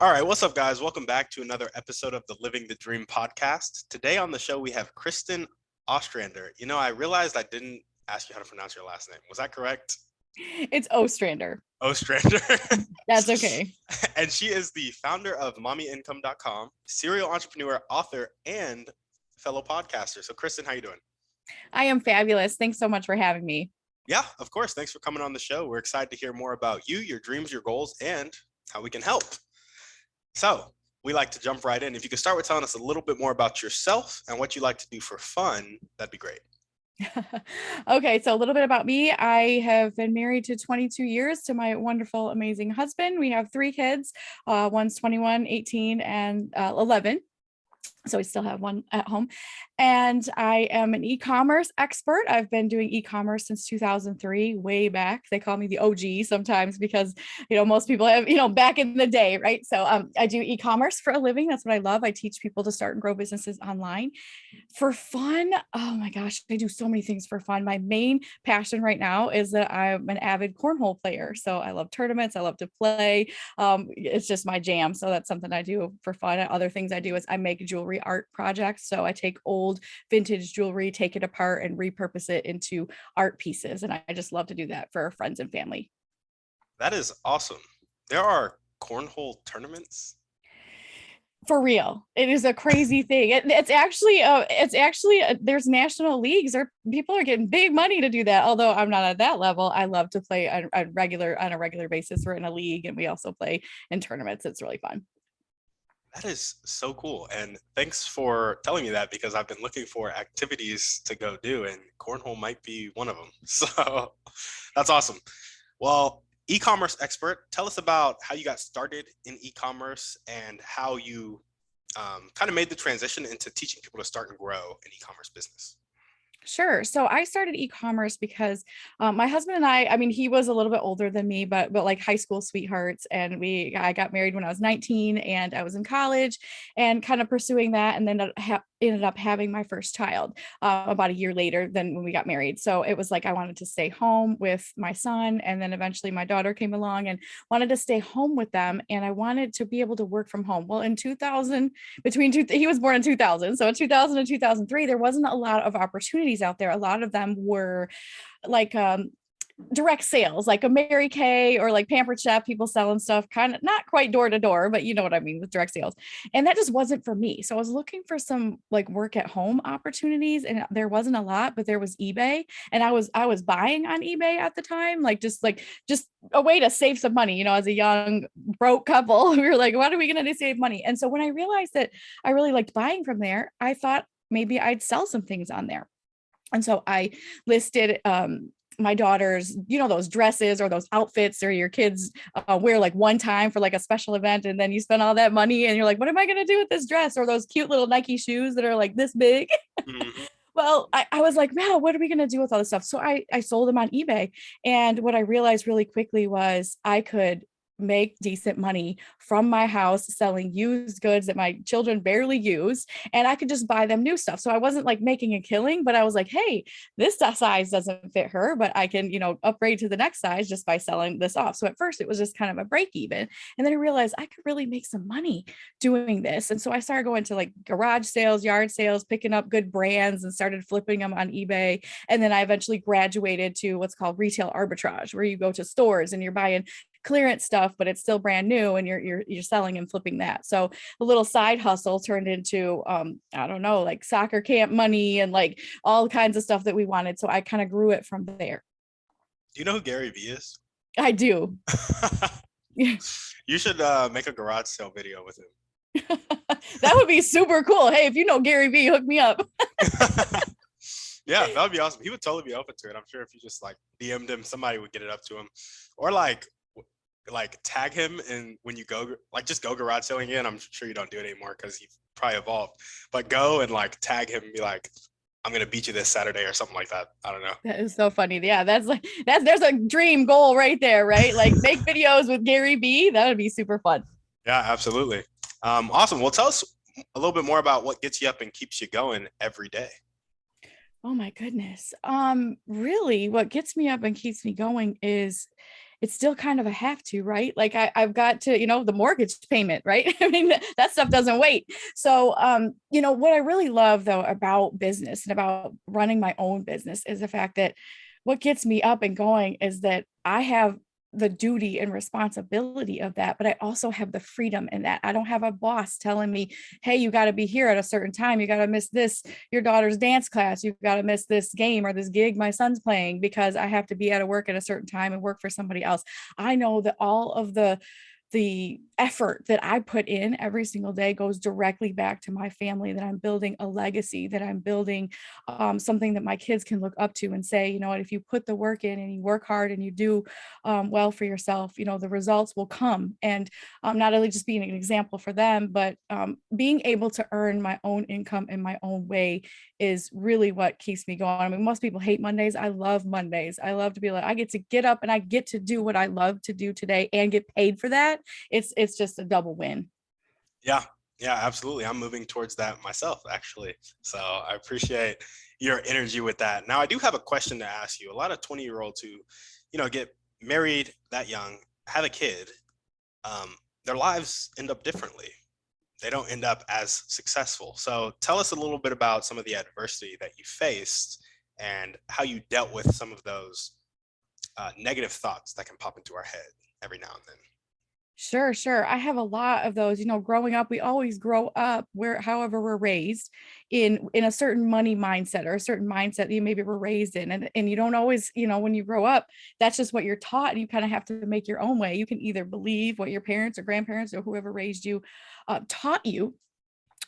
All right, what's up, guys? Welcome back to another episode of the Living the Dream podcast. Today on the show, we have Kristin Ostrander. I realized I didn't ask you how to pronounce your last name. Was that correct? It's Ostrander. Ostrander. That's okay. And she is the founder of mommyincome.com, serial entrepreneur, author, and fellow podcaster. So, Kristin, how you doing? I am fabulous. Thanks so much for having me. Yeah, of course. Thanks for coming on the show. We're excited to hear more about you, your dreams, your goals, and how we can help. So we like to jump right in. If you could start with telling us a little bit more about yourself and what you like to do for fun, that'd be great. Okay, so a little bit about me. I have been married to 22 years to my wonderful, amazing husband. We have 3 kids. One's 21, 18, and 11. So we still have one at home. And I am an e-commerce expert. I've been doing e-commerce since 2003, way back. They call me the OG sometimes because, most people have, back in the day, right? So I do e-commerce for a living. That's what I love. I teach people to start and grow businesses online. For fun, oh my gosh, I do so many things for fun. My main passion right now is that I'm an avid cornhole player. So I love tournaments. I love to play. It's just my jam. So that's something I do for fun. Other things I do is I make jewelry art projects. So I take old vintage jewelry, take it apart and repurpose it into art pieces. And I just love to do that for friends and family. That is awesome. There are cornhole tournaments. For real, it is a crazy thing. It's actually there's national leagues, or people are getting big money to do that. Although I'm not at that level. I love to play on a regular basis. We're in a league and we also play in tournaments. It's really fun. That is so cool. And thanks for telling me that, because I've been looking for activities to go do, and cornhole might be one of them. So that's awesome. Well, e-commerce expert, tell us about how you got started in e-commerce and how you kind of made the transition into teaching people to start and grow an e-commerce business. Sure. So I started e-commerce because my husband and I mean, he was a little bit older than me, but like high school sweethearts. And I got married when I was 19 and I was in college and kind of pursuing that. And then ended up having my first child about a year later than when we got married. So it was like I wanted to stay home with my son. And then eventually my daughter came along and wanted to stay home with them. And I wanted to be able to work from home. Well, in 2000, he was born in 2000. So in 2000 and 2003, there wasn't a lot of opportunities out there. A lot of them were like direct sales, like a Mary Kay or like Pampered Chef, people selling stuff, kind of not quite door to door, but you know what I mean with direct sales. And that just wasn't for me. So I was looking for some like work at home opportunities, and there wasn't a lot, but there was eBay. And I was buying on eBay at the time, just a way to save some money, as a young broke couple. We were like, what are we going to do to save money? And so when I realized that I really liked buying from there, I thought maybe I'd sell some things on there. And so I listed my daughter's, those dresses or those outfits or your kids wear like one time for like a special event. And then you spend all that money and you're like, what am I going to do with this dress? Or those cute little Nike shoes that are like this big. Mm-hmm. Well, I was like, wow, what are we going to do with all this stuff? So I sold them on eBay. And what I realized really quickly was I could make decent money from my house selling used goods that my children barely use, and I could just buy them new stuff. So I wasn't like making a killing, but I was like, hey, this size doesn't fit her, but I can, upgrade to the next size just by selling this off. So at first it was just kind of a break even. And then I realized I could really make some money doing this. And so I started going to like garage sales, yard sales, picking up good brands and started flipping them on eBay. And then I eventually graduated to what's called retail arbitrage, where you go to stores and you're buying clearance stuff, but it's still brand new and you're selling and flipping that. So a little side hustle turned into I don't know, like soccer camp money and like all kinds of stuff that we wanted. So I kind of grew it from there. Do you know who GaryVee is? I do. You should make a garage sale video with him. That would be super cool. Hey, if you know GaryVee, hook me up. Yeah, that would be awesome. He would totally be open to it. I'm sure if you just like DM'd him, somebody would get it up to him, or like tag him, and when you go, like, just go garage selling again. I'm sure you don't do it anymore because you've probably evolved, but go and like tag him and be like, I'm gonna beat you this Saturday or something like that. I don't know. That is so funny. Yeah, there's a dream goal right there, right? Like make videos with GaryVee. That would be super fun. Yeah, absolutely. Awesome. Well, tell us a little bit more about what gets you up and keeps you going every day. Oh my goodness. Really what gets me up and keeps me going is it's still kind of a have to, right? Like I've got to, the mortgage payment, right? I mean, that stuff doesn't wait. So, what I really love though about business and about running my own business is the fact that what gets me up and going is that I have the duty and responsibility of that, but I also have the freedom in that. I don't have a boss telling me, hey, you got to be here at a certain time. You got to miss this, your daughter's dance class. You've got to miss this game or this gig my son's playing because I have to be out of work at a certain time and work for somebody else. I know that all of the effort that I put in every single day goes directly back to my family, that I'm building a legacy, that I'm building something that my kids can look up to and say, you know what, if you put the work in and you work hard and you do well for yourself, the results will come. And not only just being an example for them, but being able to earn my own income in my own way is really what keeps me going. I mean, most people hate Mondays. I love Mondays. I love to be like, I get to get up and I get to do what I love to do today and get paid for that. It's just a double win. Yeah, yeah, absolutely. I'm moving towards that myself, actually. So I appreciate your energy with that. Now, I do have a question to ask you. A lot of 20-year-olds who, get married that young, have a kid, their lives end up differently. They don't end up as successful. So tell us a little bit about some of the adversity that you faced and how you dealt with some of those negative thoughts that can pop into our head every now and then. Sure. I have a lot of those. Growing up, we always grow up however we're raised in a certain money mindset or a certain mindset that you maybe were raised in. And you don't always, when you grow up, that's just what you're taught. And you kind of have to make your own way. You can either believe what your parents or grandparents or whoever raised you taught you,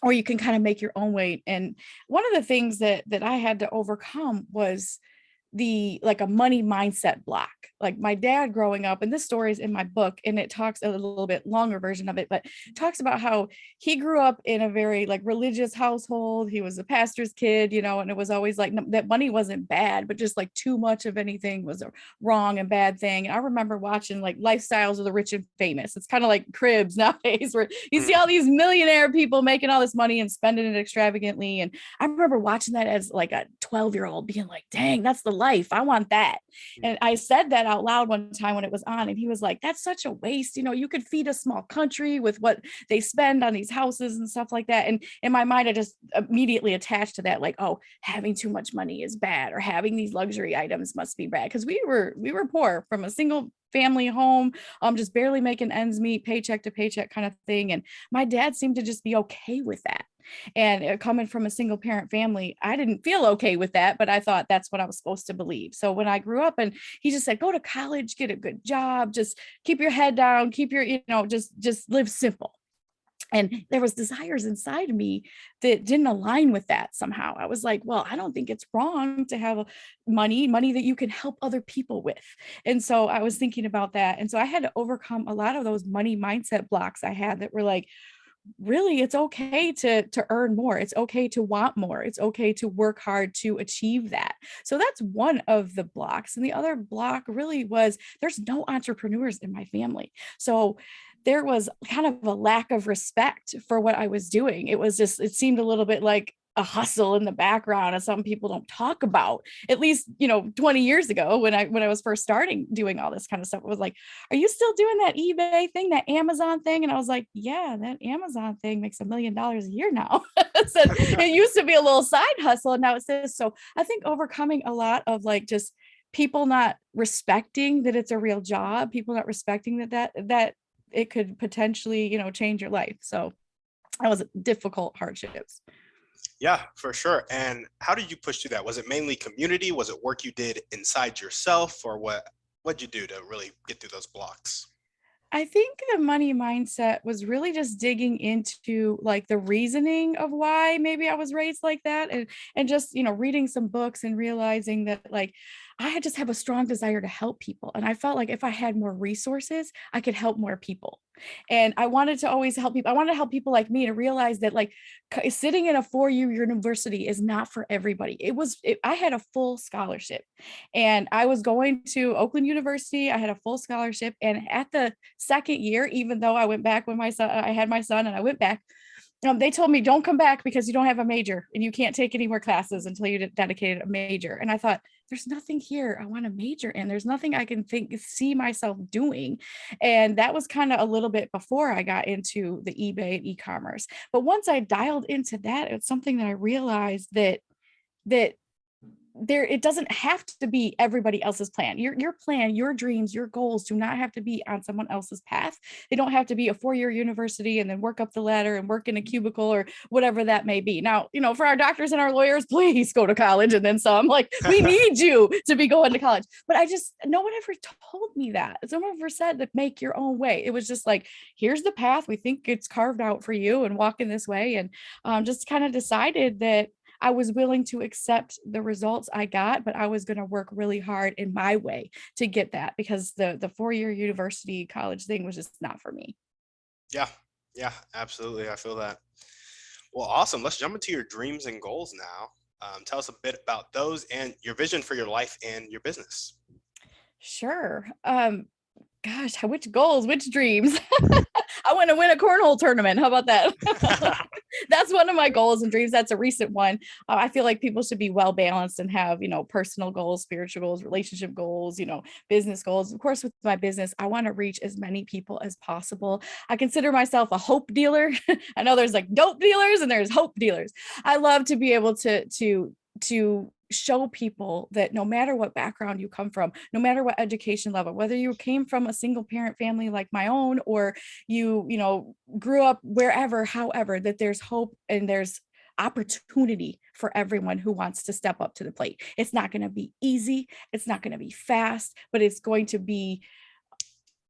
or you can kind of make your own way. And one of the things that I had to overcome was like a money mindset block. Like my dad growing up, and this story is in my book and it talks a little bit longer version of it, but talks about how he grew up in a very like religious household. He was a pastor's kid, and it was always like that money wasn't bad, but just like too much of anything was a wrong and bad thing. And I remember watching like Lifestyles of the Rich and Famous. It's kind of like Cribs nowadays where you see all these millionaire people making all this money and spending it extravagantly. And I remember watching that as like a 12-year-old being like, dang, that's the life. I want that. And I said that out loud one time when it was on, and he was like, that's such a waste. You could feed a small country with what they spend on these houses and stuff like that. And in my mind, I just immediately attached to that, like, oh, having too much money is bad, or having these luxury items must be bad. Because we were poor from a single family home, just barely making ends meet, paycheck to paycheck kind of thing. And my dad seemed to just be okay with that. And coming from a single parent family, I didn't feel okay with that, but I thought that's what I was supposed to believe. So when I grew up, and he just said, go to college, get a good job, just keep your head down, keep your, just live simple. And there was desires inside of me that didn't align with that somehow. I was like, well, I don't think it's wrong to have money that you can help other people with. And so I was thinking about that. And so I had to overcome a lot of those money mindset blocks I had that were like, really, it's okay to earn more. It's okay to want more. It's okay to work hard to achieve that. So that's one of the blocks. And the other block really was there's no entrepreneurs in my family. So there was kind of a lack of respect for what I was doing. It seemed a little bit like a hustle in the background, and some people don't talk about, at least 20 years ago when I was first starting doing all this kind of stuff. It was like, are you still doing that eBay thing, that Amazon thing? And I was like, yeah, that Amazon thing makes $1 million a year now. So it used to be a little side hustle, and now it's this. So I think overcoming a lot of like just people not respecting that it's a real job, people not respecting that it could potentially change your life. So that was difficult hardships. Yeah, for sure. And how did you push through that? Was it mainly community? Was it work you did inside yourself, or what'd you do to really get through those blocks? I think the money mindset was really just digging into like the reasoning of why maybe I was raised like that, and just reading some books and realizing that like I had just have a strong desire to help people, and I felt like if I had more resources I could help more people. And I wanted to always help people. I wanted to help people like me to realize that like sitting in a 4-year university is not for everybody. I had a full scholarship, and I was going to Oakland University. I had a full scholarship, and at the second year, even though I went back when I had my son and I went back, they told me, don't come back because you don't have a major and you can't take any more classes until you dedicated a major. And I thought, there's nothing here I want to major in. There's nothing I can see myself doing. And that was kind of a little bit before I got into the eBay and e-commerce. But once I dialed into that, it's something that I realized that there, it doesn't have to be everybody else's plan. Your plan, your dreams, your goals do not have to be on someone else's path. They don't have to be a 4-year university and then work up the ladder and work in a cubicle or whatever that may be. Now, for our doctors and our lawyers, please go to college and then some. Like, we need you to be going to college. But no one ever told me that. Someone ever said that make your own way. It was just like, here's the path. We think it's carved out for you and walk in this way. And just kind of decided that I was willing to accept the results I got, but I was going to work really hard in my way to get that, because the 4-year university college thing was just not for me. Yeah, absolutely. I feel that. Well, awesome. Let's jump into your dreams and goals now. Tell us a bit about those and your vision for your life and your business. Sure. Gosh, which goals, which dreams? I want to win a cornhole tournament. How about that? That's one of my goals and dreams. That's a recent one. I feel like people should be well balanced and have, personal goals, spiritual goals, relationship goals, business goals. Of course, with my business, I want to reach as many people as possible. I consider myself a hope dealer. I know there's like dope dealers and there's hope dealers. I love to be able to show people that no matter what background you come from, no matter what education level, whether you came from a single parent family like my own, or you grew up wherever, however, that there's hope and there's opportunity for everyone who wants to step up to the plate. It's not going to be easy. It's not going to be fast, but it's going to be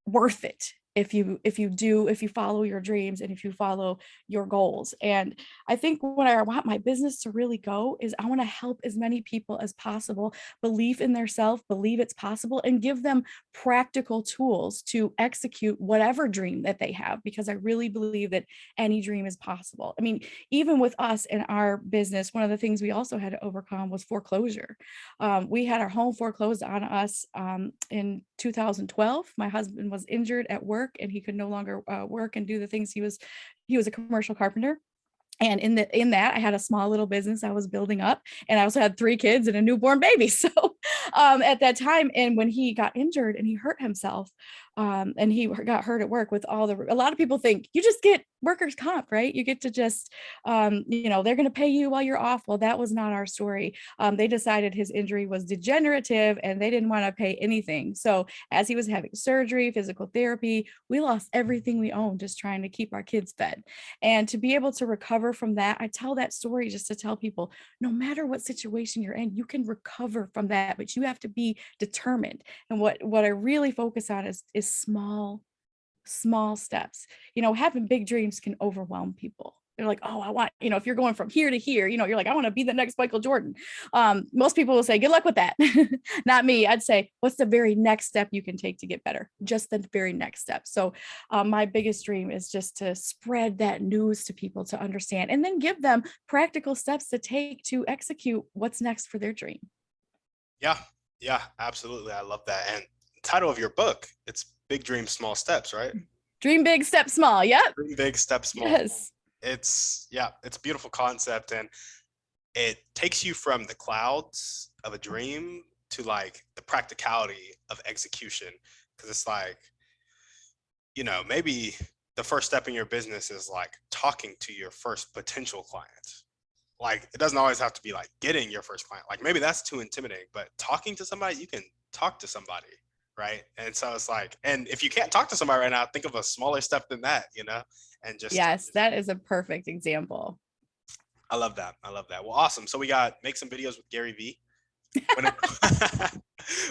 worth it if you follow your dreams and if you follow your goals. And I think what I want my business to really go is I want to help as many people as possible believe in their self, believe it's possible, and give them practical tools to execute whatever dream that they have, because I really believe that any dream is possible. I mean, even with us in our business, one of the things we also had to overcome was foreclosure. We had our home foreclosed on us in 2012. My husband was injured at work and he could no longer work and do the things he was a commercial carpenter. And in that, I had a small little business I was building up, and I also had 3 kids and a newborn baby. So at that time, and when he got injured and he hurt himself, and he got hurt at work with a lot of people think you just get workers' comp, right? You get to just, they're going to pay you while you're off. Well, that was not our story. They decided his injury was degenerative and they didn't want to pay anything. So as he was having surgery, physical therapy, we lost everything we owned just trying to keep our kids fed. And to be able to recover from that, I tell that story just to tell people, no matter what situation you're in, you can recover from that, but you have to be determined. And what I really focus on is small steps. Having big dreams can overwhelm people. They're like, oh, I want, if you're going from here to here, you're like, I want to be the next Michael Jordan. Most people will say, good luck with that. Not me. I'd say, what's the very next step you can take to get better? Just the very next step. So my biggest dream is just to spread that news to people to understand, and then give them practical steps to take to execute what's next for their dream. Yeah, absolutely. I love that. And the title of your book, it's Big Dreams, Small Steps, right? Dream big, step small. Yep. Dream big, step small. Yes. It's a beautiful concept, and it takes you from the clouds of a dream to like the practicality of execution. Because it's like, maybe the first step in your business is like talking to your first potential client. Like, it doesn't always have to be like getting your first client. Like, maybe that's too intimidating, but talking to somebody, you can talk to somebody, right? And so it's like, and if you can't talk to somebody right now, think of a smaller step than that, and just. Yes, that is a perfect example. I love that. Well, awesome. So we got make some videos with GaryVee,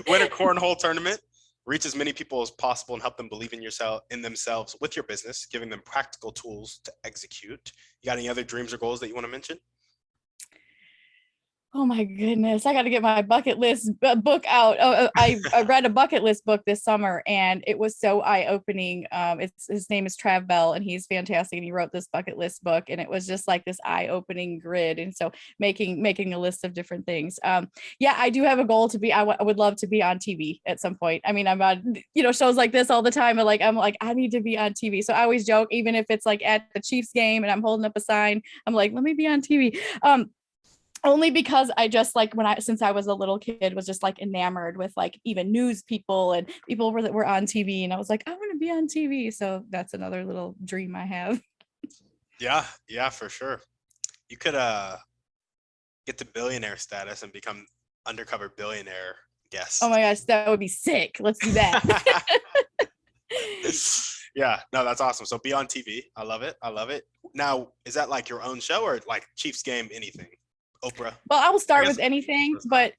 win a cornhole tournament, reach as many people as possible and help them believe in themselves with your business, giving them practical tools to execute. You got any other dreams or goals that you want to mention? Oh my goodness, I got to get my bucket list book out. I read a bucket list book this summer and it was so eye-opening. His name is Trav Bell and he's fantastic. And he wrote this bucket list book and it was just like this eye-opening grid. And so making a list of different things. Yeah, I do have a goal to be, I would love to be on TV at some point. I mean, I'm on, shows like this all the time. And I'm like, I need to be on TV. So I always joke, even if it's like at the Chiefs game and I'm holding up a sign, I'm like, let me be on TV. Only because I just like since I was a little kid was just like enamored with like even news people and people that were on TV, and I was like, I want to be on TV. So that's another little dream I have. Yeah, for sure. You could get to billionaire status and become undercover billionaire Oh guest. my gosh, that would be sick. Let's do that. Yeah, no, that's awesome. So be on TV. I love it. I love it. Now, is that like your own show or like Chiefs game, anything? Oprah? Well, I will I start guess with anything, Oprah's not. but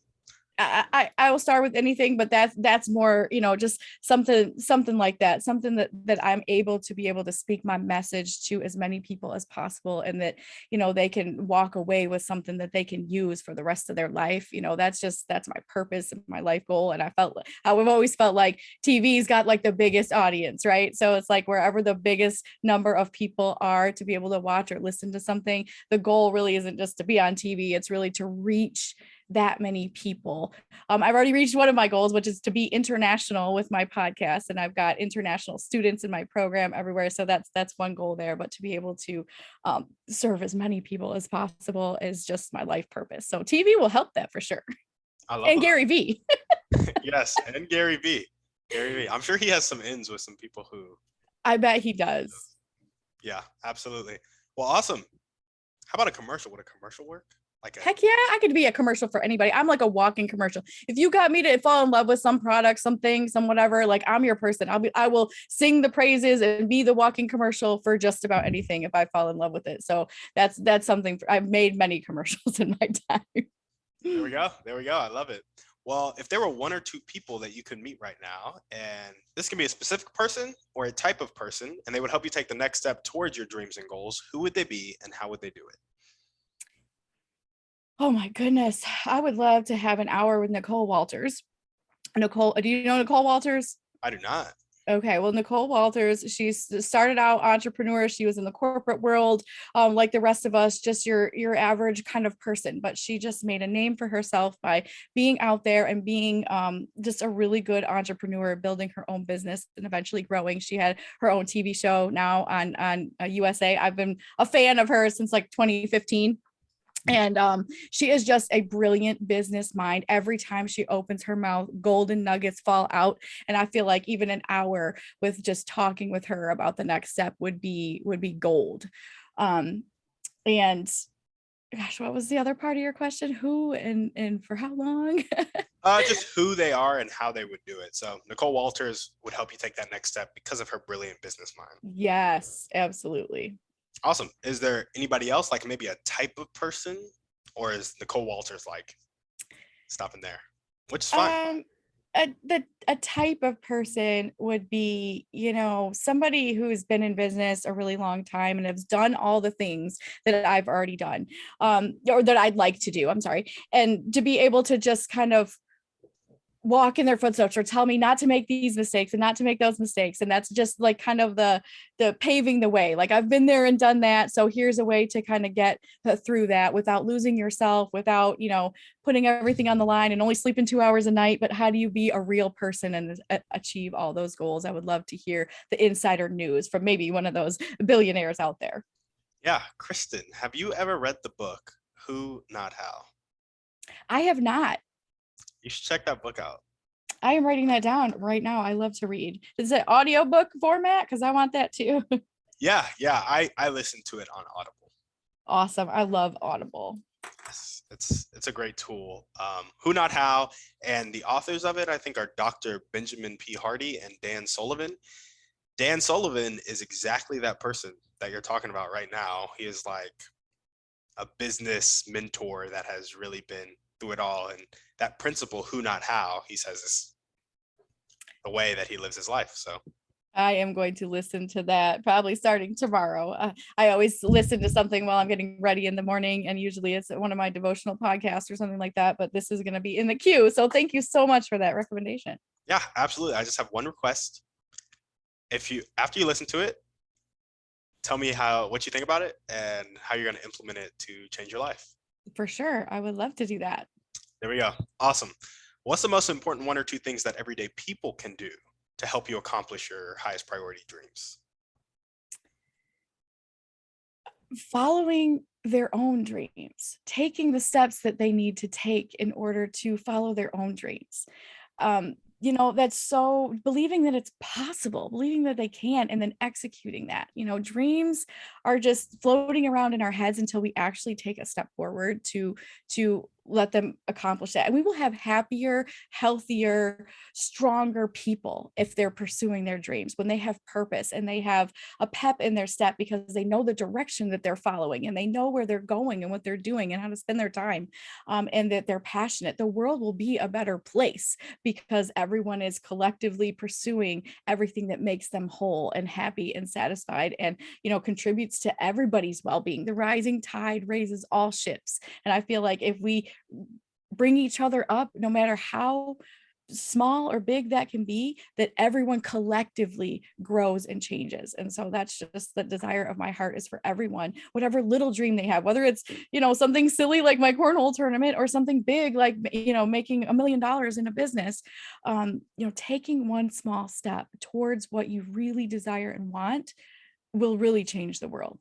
I will start with anything, but that's more, just something like that, something that I'm able to speak my message to as many people as possible, and that they can walk away with something that they can use for the rest of their life. That's my purpose and my life goal. And I've always felt like TV's got like the biggest audience, right? So it's like wherever the biggest number of people are to be able to watch or listen to something, the goal really isn't just to be on TV, it's really to reach that many people. I've already reached one of my goals, which is to be international with my podcast, and I've got international students in my program everywhere. So that's one goal there. But to be able to serve as many people as possible is just my life purpose. So TV will help that for sure. I love And that. GaryVee. Yes, and GaryVee. GaryVee. I'm sure he has some ins with some people who. I bet he does. Yeah, absolutely. Well, awesome. How about a commercial? Would a commercial work? Heck yeah, I could be a commercial for anybody. I'm like a walking commercial. If you got me to fall in love with some product, something, some whatever, like I'm your person. I will sing the praises and be the walking commercial for just about anything if I fall in love with it. So that's something I've made many commercials in my time. There we go. There we go. I love it. Well, if there were one or two people that you could meet right now, and this can be a specific person or a type of person, and they would help you take the next step towards your dreams and goals, who would they be and how would they do it? Oh my goodness. I would love to have an hour with Nicole Walters. Nicole, do you know Nicole Walters? I do not. Okay, well, Nicole Walters, she's started out entrepreneur. She was in the corporate world, like the rest of us, just your average kind of person. But she just made a name for herself by being out there and being just a really good entrepreneur, building her own business and eventually growing. She had her own TV show now on USA. I've been a fan of hers since like 2015. And she is just a brilliant business mind. Every time she opens her mouth, golden nuggets fall out. And I feel like even an hour with just talking with her about the next step would be gold. And gosh, what was the other part of your question? Who and for how long? Just who they are and how they would do it. So Nicole Walters would help you take that next step because of her brilliant business mind. Yes, absolutely. Awesome. Is there anybody else, like maybe a type of person, or is Nicole Walters like stopping there? Which is fine. A type of person would be, somebody who's been in business a really long time and has done all the things that I've already done, or that I'd like to do. I'm sorry. And to be able to just kind of walk in their footsteps or tell me not to make these mistakes and not to make those mistakes. And that's just like kind of the paving the way. Like I've been there and done that. So here's a way to kind of get through that without losing yourself, without, putting everything on the line and only sleeping 2 hours a night. But how do you be a real person and achieve all those goals? I would love to hear the insider news from maybe one of those billionaires out there. Yeah. Kristin, have you ever read the book, Who Not How? I have not. You should check that book out. I am writing that down right now. I love to read. Is it audiobook format? Because I want that too. Yeah. I listened to it on Audible. Awesome. I love Audible. Yes, it's a great tool. Who Not How, and the authors of it, I think, are Dr. Benjamin P. Hardy and Dan Sullivan. Dan Sullivan is exactly that person that you're talking about right now. He is like a business mentor that has really been through it all. And that principle, who not how, he says is the way that he lives his life. So I am going to listen to that probably starting tomorrow. I always listen to something while I'm getting ready in the morning, and usually it's one of my devotional podcasts or something like that, but this is going to be in the queue. So thank you so much for that recommendation. yeah, absolutely. I just have one request. After you listen to it, tell me what you think about it and how you're going to implement it to change your life. For sure. I would love to do that. There we go. Awesome. What's the most important one or two things that everyday people can do to help you accomplish your highest priority dreams? Following their own dreams, taking the steps that they need to take in order to follow their own dreams. That's so believing that it's possible, believing that they can, and then executing that. Dreams are just floating around in our heads until we actually take a step forward to let them accomplish that. And we will have happier, healthier, stronger people if they're pursuing their dreams, when they have purpose and they have a pep in their step because they know the direction that they're following and they know where they're going and what they're doing and how to spend their time, and that they're passionate. The world will be a better place because everyone is collectively pursuing everything that makes them whole and happy and satisfied, and contributes to everybody's well-being. The rising tide raises all ships. And I feel like if we bring each other up, no matter how small or big that can be, that everyone collectively grows and changes. And so that's just the desire of my heart, is for everyone, whatever little dream they have, whether it's something silly like my cornhole tournament, or something big like making $1 million in a business, taking one small step towards what you really desire and want will really change the world.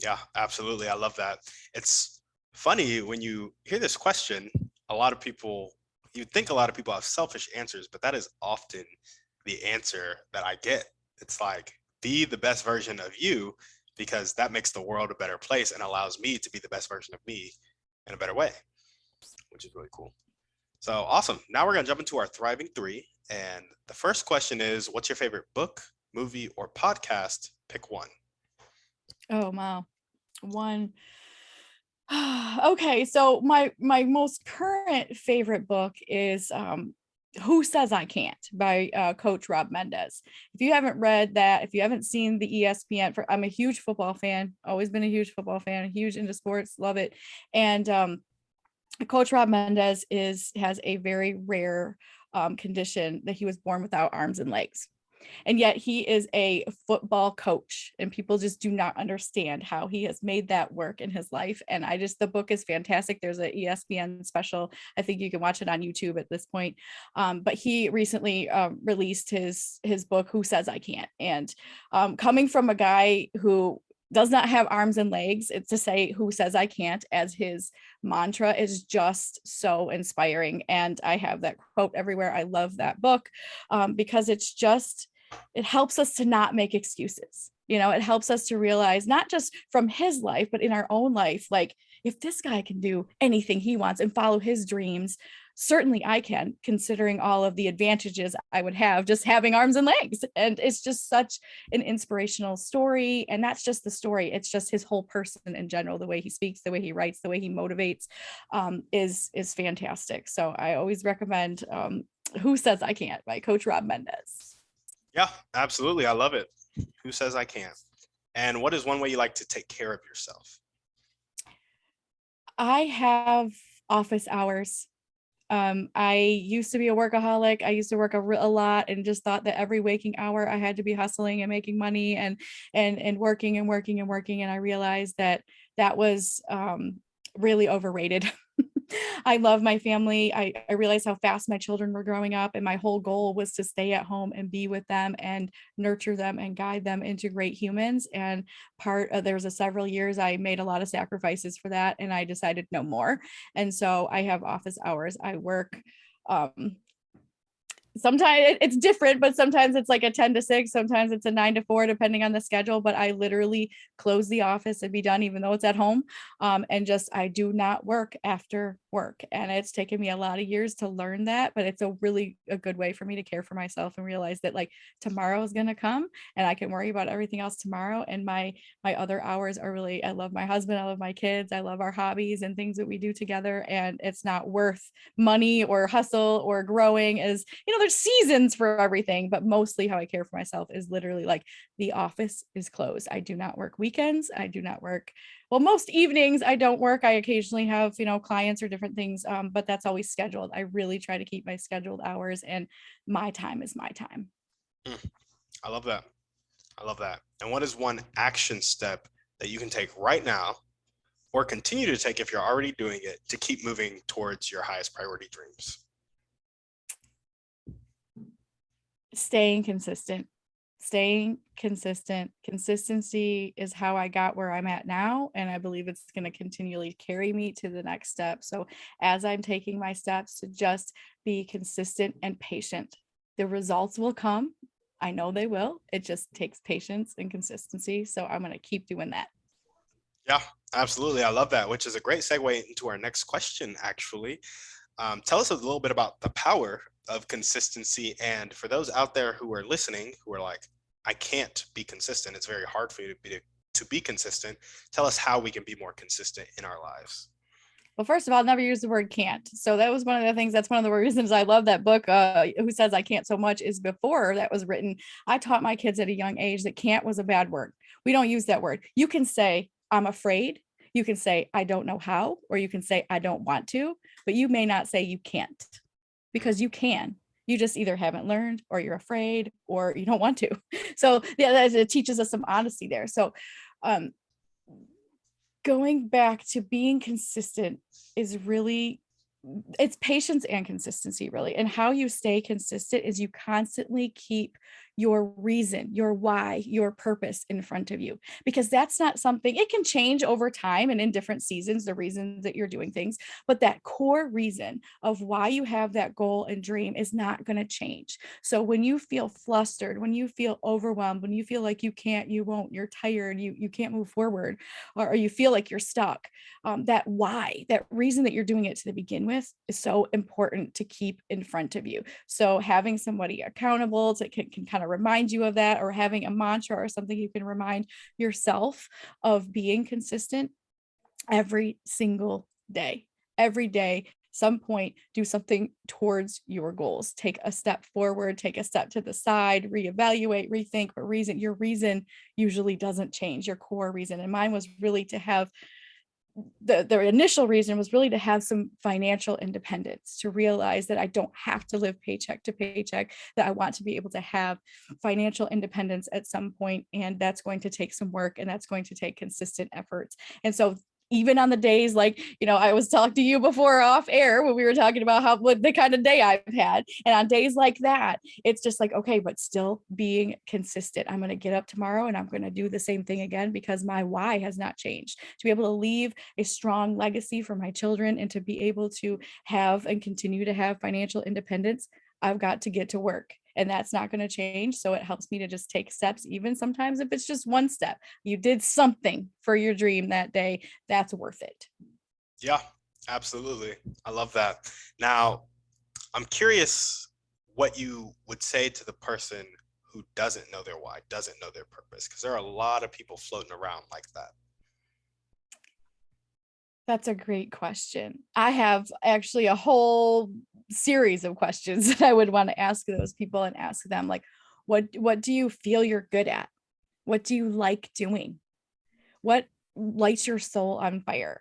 Yeah, absolutely. I love that. It's funny when you hear this question, you'd think a lot of people have selfish answers, but that is often the answer that I get. It's like, be the best version of you, because that makes the world a better place and allows me to be the best version of me in a better way, which is really cool. So awesome. Now we're going to jump into our Thriving Three. And the first question is, what's your favorite book, movie, or podcast? Pick one. Oh, wow. One. Okay, so my most current favorite book is Who Says I Can't by Coach Rob Mendez. If you haven't read that, if you haven't seen the ESPN, I'm a huge football fan, always been a huge football fan, huge into sports, love it. And Coach Rob Mendez has a very rare condition that he was born without arms and legs. And yet he is a football coach, and people just do not understand how he has made that work in his life. And the book is fantastic. There's an ESPN special. I think you can watch it on YouTube at this point. But he recently released his book, Who Says I Can't? And coming from a guy who does not have arms and legs, it's to say who says I can't as his mantra is just so inspiring. And I have that quote everywhere. I love that book because it helps us to not make excuses. It helps us to realize, not just from his life, but in our own life, like, if this guy can do anything he wants and follow his dreams, certainly I can, considering all of the advantages I would have just having arms and legs. And it's just such an inspirational story. And that's just the story. It's just his whole person in general. The way he speaks, the way he writes, the way he motivates is fantastic. So I always recommend Who Says I Can't by Coach Rob Mendez. Yeah, absolutely. I love it. Who Says I Can't? And what is one way you like to take care of yourself? I have office hours. I used to be a workaholic. I used to work a lot and just thought that every waking hour I had to be hustling and making money and working and working and working. And I realized that was really overrated. I love my family. I realized how fast my children were growing up, and my whole goal was to stay at home and be with them and nurture them and guide them into great humans. And there was several years I made a lot of sacrifices for that, and I decided no more. And so I have office hours. I work sometimes it's different, but sometimes it's like a 10 to 6, sometimes it's a 9 to 4, depending on the schedule. But I literally close the office and be done, even though it's at home. And I do not work after work. And it's taken me a lot of years to learn that, but it's a good way for me to care for myself and realize that, like, tomorrow is going to come and I can worry about everything else tomorrow. And my other hours are really, I love my husband, I love my kids, I love our hobbies and things that we do together. And it's not worth money or hustle or growing. There's seasons for everything, but mostly how I care for myself is literally like, the office is closed. I do not work weekends. I do not work. Well, most evenings I don't work. I occasionally have, clients or different things, but that's always scheduled. I really try to keep my scheduled hours, and my time is my time. I love that. I love that. And what is one action step that you can take right now, or continue to take if you're already doing it, to keep moving towards your highest priority dreams? Staying consistent. staying consistent. Consistency is how I got where I'm at now. And I believe it's going to continually carry me to the next step. So as I'm taking my steps to just be consistent and patient, the results will come. I know they will. It just takes patience and consistency. So I'm going to keep doing that. Yeah, absolutely. I love that, which is a great segue into our next question, actually. Tell us a little bit about the power of consistency. And for those out there who are listening, who are like, I can't be consistent, it's very hard for you to be consistent. Tell us how we can be more consistent in our lives. Well, first of all, never use the word can't. So that was one of the things, that's one of the reasons I love that book, Who Says I Can't So Much, is before that was written, I taught my kids at a young age that can't was a bad word. We don't use that word. You can say, I'm afraid. You can say, I don't know how, or you can say, I don't want to, but you may not say you can't, because you can. You just either haven't learned, or you're afraid, or you don't want to. So yeah, it teaches us some honesty there. So going back to being consistent is really, it's patience and consistency, really. And how you stay consistent is you constantly keep your reason, your why, your purpose in front of you, because that's not something, it can change over time and in different seasons, the reasons that you're doing things, but that core reason of why you have that goal and dream is not going to change. So when you feel flustered, when you feel overwhelmed, when you feel like you can't, you won't, you're tired, you can't move forward, or you feel like you're stuck, that why, that reason that you're doing it to begin with is so important to keep in front of you. So having somebody accountable to can kind of remind you of that, or having a mantra or something you can remind yourself of being consistent every single day. Every day, some point, do something towards your goals. Take a step forward, take a step to the side, reevaluate, rethink, but your reason usually doesn't change, your core reason. And mine was really to have the initial reason was really to have some financial independence, to realize that I don't have to live paycheck to paycheck, that I want to be able to have financial independence at some point, and that's going to take some work, and that's going to take consistent efforts. And so even on the days like, I was talking to you before off air when we were talking about what the kind of day I've had. And on days like that, it's just like, okay, but still being consistent. I'm going to get up tomorrow and I'm going to do the same thing again, because my why has not changed. To be able to leave a strong legacy for my children and to be able to have and continue to have financial independence, I've got to get to work. And that's not going to change. So it helps me to just take steps, even sometimes if it's just one step. You did something for your dream that day, that's worth it. Yeah, absolutely. I love that. Now, I'm curious what you would say to the person who doesn't know their why, doesn't know their purpose, because there are a lot of people floating around like that. That's a great question. I have actually a whole series of questions that I would want to ask those people, and ask them, like, what do you feel you're good at? What do you like doing? What lights your soul on fire?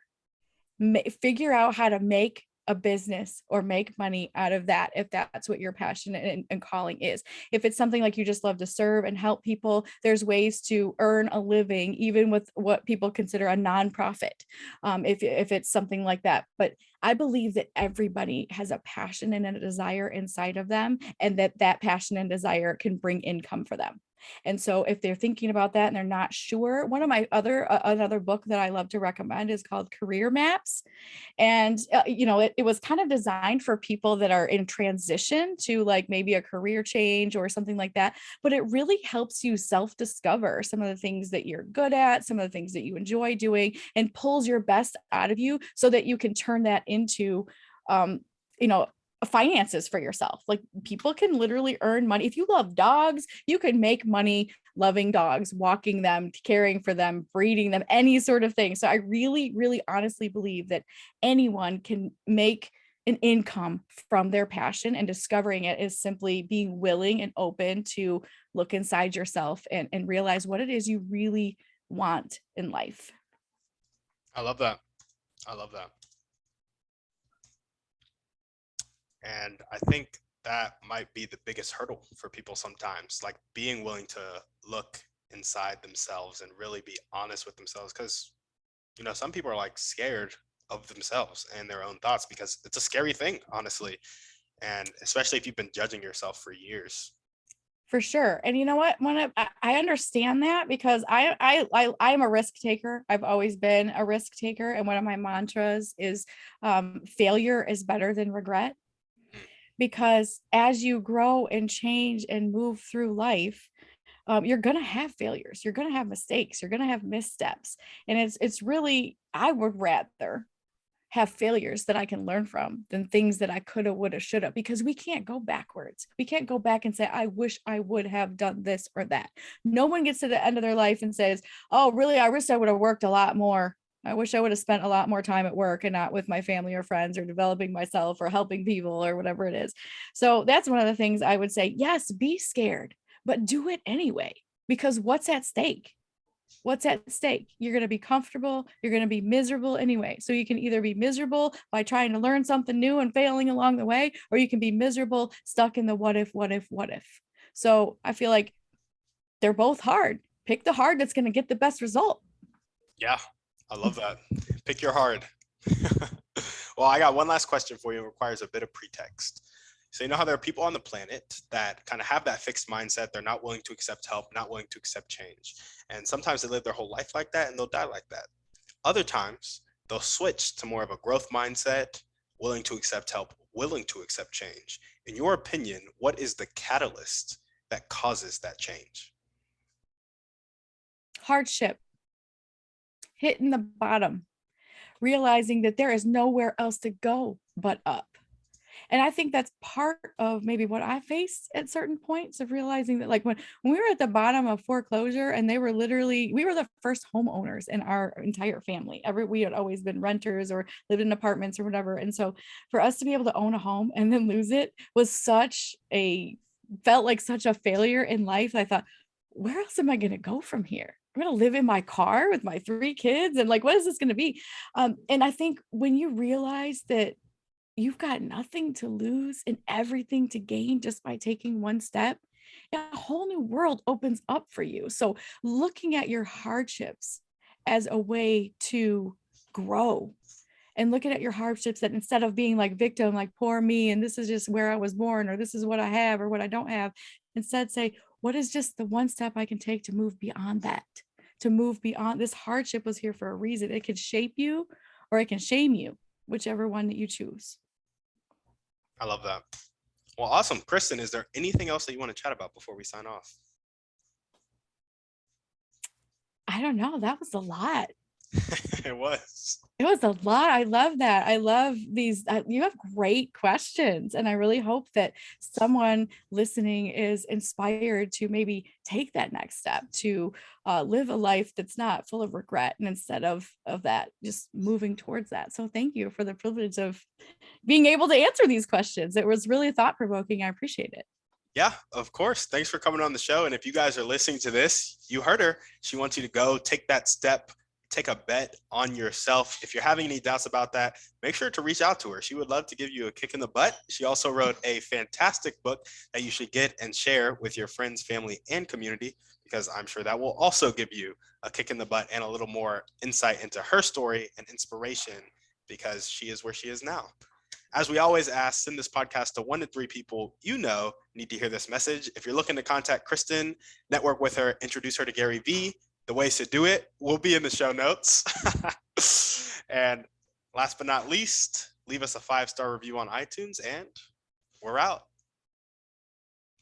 Figure out how to make a business or make money out of that, if that's what your passion and calling is. If it's something like you just love to serve and help people, there's ways to earn a living even with what people consider a nonprofit, if it's something like that. But I believe that everybody has a passion and a desire inside of them, and that passion and desire can bring income for them. And so if they're thinking about that and they're not sure, one of my another book that I love to recommend is called Career Maps. And it was kind of designed for people that are in transition to, like, maybe a career change or something like that, but it really helps you self-discover some of the things that you're good at, some of the things that you enjoy doing, and pulls your best out of you so that you can turn that into you know finances for yourself. Like, people can literally earn money. If you love dogs, you can make money loving dogs, walking them, caring for them, breeding them, any sort of thing. So I really, really honestly believe that anyone can make an income from their passion, and discovering it is simply being willing and open to look inside yourself and realize what it is you really want in life. I love that. I love that. And I think that might be the biggest hurdle for people sometimes, like being willing to look inside themselves and really be honest with themselves. Because, some people are like scared of themselves and their own thoughts, because it's a scary thing, honestly. And especially if you've been judging yourself for years. For sure. And you know what? When I understand that, because I'm a risk taker. I've always been a risk taker. And one of my mantras is failure is better than regret. Because as you grow and change and move through life, you're going to have failures. You're going to have mistakes. You're going to have missteps. And it's really, I would rather have failures that I can learn from than things that I coulda, woulda, shoulda, because we can't go backwards. We can't go back and say, I wish I would have done this or that. No one gets to the end of their life and says, oh, really, I wish I would have worked a lot more. I wish I would have spent a lot more time at work and not with my family or friends or developing myself or helping people or whatever it is. So that's one of the things I would say. Yes, be scared, but do it anyway, because what's at stake? What's at stake? You're going to be comfortable. You're going to be miserable anyway. So you can either be miserable by trying to learn something new and failing along the way, or you can be miserable, stuck in the what if, what if, what if. So I feel like they're both hard. Pick the hard that's going to get the best result. Yeah, I love that. Pick your hard. Well, I got one last question for you. It requires a bit of pretext. So you know how there are people on the planet that kind of have that fixed mindset. They're not willing to accept help, not willing to accept change. And sometimes they live their whole life like that and they'll die like that. Other times they'll switch to more of a growth mindset, willing to accept help, willing to accept change. In your opinion, what is the catalyst that causes that change? Hardship, hitting the bottom, realizing that there is nowhere else to go but up. And I think that's part of maybe what I faced at certain points of realizing that, like, when we were at the bottom of foreclosure and we were the first homeowners in our entire family. We had always been renters or lived in apartments or whatever. And so for us to be able to own a home and then lose it felt like such a failure in life. I thought, where else am I going to go from here? I'm going to live in my car with my 3 kids. And like, what is this going to be? And I think when you realize that you've got nothing to lose and everything to gain just by taking one step, a whole new world opens up for you. So looking at your hardships as a way to grow, and looking at your hardships, that instead of being like victim, like poor me, and this is just where I was born, or this is what I have or what I don't have, instead say, what is just the one step I can take to move beyond that, to move beyond this hardship was here for a reason. It could shape you or it can shame you, whichever one that you choose. I love that. Well, awesome. Kristin, is there anything else that you want to chat about before we sign off? I don't know. That was a lot. It was. It was a lot. I love that. I love these. You have great questions. And I really hope that someone listening is inspired to maybe take that next step to live a life that's not full of regret. And instead of that, just moving towards that. So thank you for the privilege of being able to answer these questions. It was really thought provoking. I appreciate it. Yeah, of course. Thanks for coming on the show. And if you guys are listening to this, you heard her. She wants you to go take that step, take a bet on yourself. If you're having any doubts about that, make sure to reach out to her. She would love to give you a kick in the butt. She also wrote a fantastic book that you should get and share with your friends, family, and community, because I'm sure that will also give you a kick in the butt and a little more insight into her story and inspiration, because she is where she is now. As we always ask, send this podcast to 1 to 3 people you know need to hear this message. If you're looking to contact Kristin, network with her, introduce her to GaryVee, the ways to do it will be in the show notes. And last but not least, leave us a 5-star review on iTunes, and we're out.